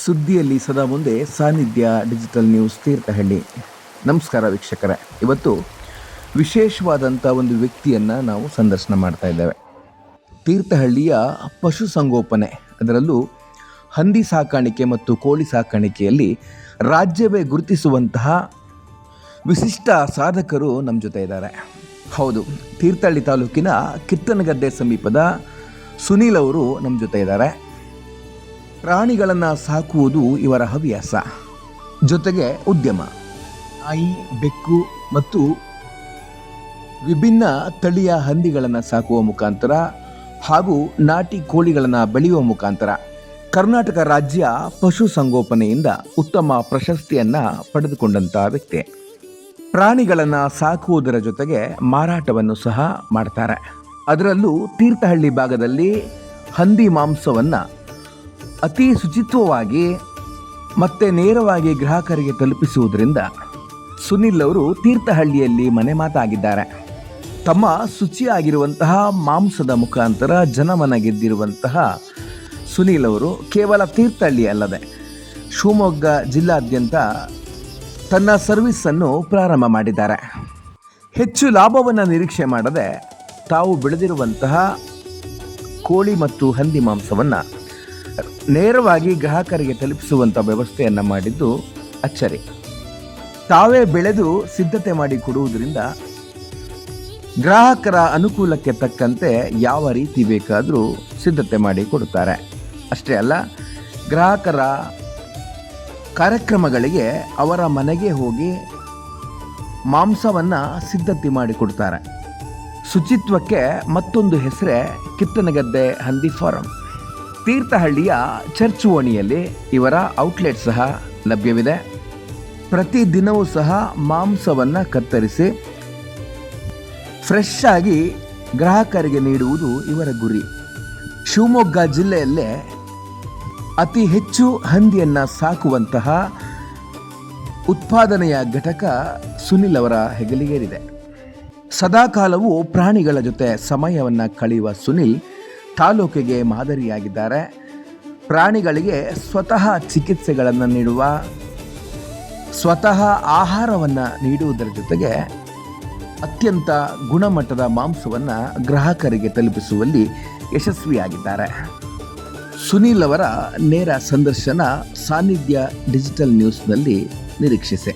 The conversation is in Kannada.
ಸುದ್ದಿಯಲ್ಲಿ ಸದಾ ಮುಂದೆ ಸಾನ್ನಿಧ್ಯ ಡಿಜಿಟಲ್ ನ್ಯೂಸ್ ತೀರ್ಥಹಳ್ಳಿ. ನಮಸ್ಕಾರ ವೀಕ್ಷಕರೇ, ಇವತ್ತು ವಿಶೇಷವಾದಂಥ ಒಂದು ವ್ಯಕ್ತಿಯನ್ನು ನಾವು ಸಂದರ್ಶನ ಮಾಡ್ತಾ ಇದ್ದೇವೆ. ತೀರ್ಥಹಳ್ಳಿಯ ಪಶುಸಂಗೋಪನೆ, ಅದರಲ್ಲೂ ಹಂದಿ ಸಾಕಾಣಿಕೆ ಮತ್ತು ಕೋಳಿ ಸಾಕಾಣಿಕೆಯಲ್ಲಿ ರಾಜ್ಯವೇ ಗುರುತಿಸುವಂತಹ ವಿಶಿಷ್ಟ ಸಾಧಕರು ನಮ್ಮ ಜೊತೆ ಇದ್ದಾರೆ. ಹೌದು, ತೀರ್ಥಹಳ್ಳಿ ತಾಲೂಕಿನ ಕಿತ್ತನಗದ್ದೆ ಸಮೀಪದ ಸುನೀಲ್ ಅವರು ನಮ್ಮ ಜೊತೆ ಇದ್ದಾರೆ. ಪ್ರಾಣಿಗಳನ್ನು ಸಾಕುವುದು ಇವರ ಹವ್ಯಾಸ, ಜೊತೆಗೆ ಉದ್ಯಮ. ನಾಯಿ, ಬೆಕ್ಕು ಮತ್ತು ವಿಭಿನ್ನ ತಳಿಯ ಹಂದಿಗಳನ್ನು ಸಾಕುವ ಮುಖಾಂತರ ಹಾಗೂ ನಾಟಿ ಕೋಳಿಗಳನ್ನು ಬೆಳೆಯುವ ಮುಖಾಂತರ ಕರ್ನಾಟಕ ರಾಜ್ಯ ಪಶುಸಂಗೋಪನೆಯಿಂದ ಉತ್ತಮ ಪ್ರಶಸ್ತಿಯನ್ನು ಪಡೆದುಕೊಂಡಂಥ ವ್ಯಕ್ತಿ. ಪ್ರಾಣಿಗಳನ್ನು ಸಾಕುವುದರ ಜೊತೆಗೆ ಮಾರಾಟವನ್ನು ಸಹ ಮಾಡ್ತಾರೆ. ಅದರಲ್ಲೂ ತೀರ್ಥಹಳ್ಳಿ ಭಾಗದಲ್ಲಿ ಹಂದಿ ಮಾಂಸವನ್ನು ಅತಿ ಶುಚಿತ್ವವಾಗಿ ಮತ್ತು ನೇರವಾಗಿ ಗ್ರಾಹಕರಿಗೆ ತಲುಪಿಸುವುದರಿಂದ ಸುನಿಲ್ ಅವರು ತೀರ್ಥಹಳ್ಳಿಯಲ್ಲಿ ಮನೆ ಮಾತಾಗಿದ್ದಾರೆ. ತಮ್ಮ ಶುಚಿಯಾಗಿರುವಂತಹ ಮಾಂಸದ ಮುಖಾಂತರ ಜನಮನ ಗೆದ್ದಿರುವಂತಹ ಸುನೀಲ್ ಅವರು ಕೇವಲ ತೀರ್ಥಹಳ್ಳಿ ಅಲ್ಲದೆ ಶಿವಮೊಗ್ಗ ಜಿಲ್ಲಾದ್ಯಂತ ತನ್ನ ಸರ್ವಿಸನ್ನು ಪ್ರಾರಂಭ ಮಾಡಿದ್ದಾರೆ. ಹೆಚ್ಚು ಲಾಭವನ್ನು ನಿರೀಕ್ಷೆ ಮಾಡದೆ ತಾವು ಬೆಳೆದಿರುವಂತಹ ಕೋಳಿ ಮತ್ತು ಹಂದಿ ಮಾಂಸವನ್ನು ನೇರವಾಗಿ ಗ್ರಾಹಕರಿಗೆ ತಲುಪಿಸುವಂಥ ವ್ಯವಸ್ಥೆಯನ್ನು ಮಾಡಿದ್ದು ಅಚ್ಚರಿ. ತಾವೇ ಬೆಳೆದು ಸಿದ್ಧತೆ ಮಾಡಿ ಕೊಡುವುದರಿಂದ ಗ್ರಾಹಕರ ಅನುಕೂಲಕ್ಕೆ ತಕ್ಕಂತೆ ಯಾವ ರೀತಿ ಬೇಕಾದರೂ ಸಿದ್ಧತೆ ಮಾಡಿ ಕೊಡುತ್ತಾರೆ. ಅಷ್ಟೇ ಅಲ್ಲ, ಗ್ರಾಹಕರ ಕಾರ್ಯಕ್ರಮಗಳಿಗೆ ಅವರ ಮನೆಗೆ ಹೋಗಿ ಮಾಂಸವನ್ನು ಸಿದ್ಧತೆ ಮಾಡಿ ಕೊಡ್ತಾರೆ. ಶುಚಿತ್ವಕ್ಕೆ ಮತ್ತೊಂದು ಹೆಸರೇ ಕಿತ್ತನಗದ್ದೆ ಹಂದಿ ಫಾರಂ. ತೀರ್ಥಹಳ್ಳಿಯ ಚರ್ಚ್ ಓಣಿಯಲ್ಲಿ ಇವರ ಔಟ್ಲೆಟ್ ಸಹ ಲಭ್ಯವಿದೆ. ಪ್ರತಿದಿನವೂ ಸಹ ಮಾಂಸವನ್ನು ಕತ್ತರಿಸಿ ಫ್ರೆಶ್ ಆಗಿ ಗ್ರಾಹಕರಿಗೆ ನೀಡುವುದು ಇವರ ಗುರಿ. ಶಿವಮೊಗ್ಗ ಜಿಲ್ಲೆಯಲ್ಲೇ ಅತಿ ಹೆಚ್ಚು ಹಂದಿಯನ್ನು ಸಾಕುವಂತಹ ಉತ್ಪಾದನೆಯ ಘಟಕ ಸುನಿಲ್ ಅವರ ಹೆಗಲಿಗೇರಿದೆ. ಸದಾಕಾಲವೂ ಪ್ರಾಣಿಗಳ ಜೊತೆ ಸಮಯವನ್ನು ಕಳೆಯುವ ಸುನಿಲ್ ತಾಲೂಕಿಗೆ ಮಾದರಿಯಾಗಿದ್ದಾರೆ. ಪ್ರಾಣಿಗಳಿಗೆ ಸ್ವತಃ ಚಿಕಿತ್ಸೆಗಳನ್ನು ನೀಡುವ, ಸ್ವತಃ ಆಹಾರವನ್ನು ನೀಡುವುದರ ಜೊತೆಗೆ ಅತ್ಯಂತ ಗುಣಮಟ್ಟದ ಮಾಂಸವನ್ನು ಗ್ರಾಹಕರಿಗೆ ತಲುಪಿಸುವಲ್ಲಿ ಯಶಸ್ವಿಯಾಗಿದ್ದಾರೆ. ಸುನೀಲ್ ಅವರ ನೇರ ಸಂದರ್ಶನ ಸಾನ್ನಿಧ್ಯ ಡಿಜಿಟಲ್ ನ್ಯೂಸ್ನಲ್ಲಿ ನಿರೀಕ್ಷಿಸಿ.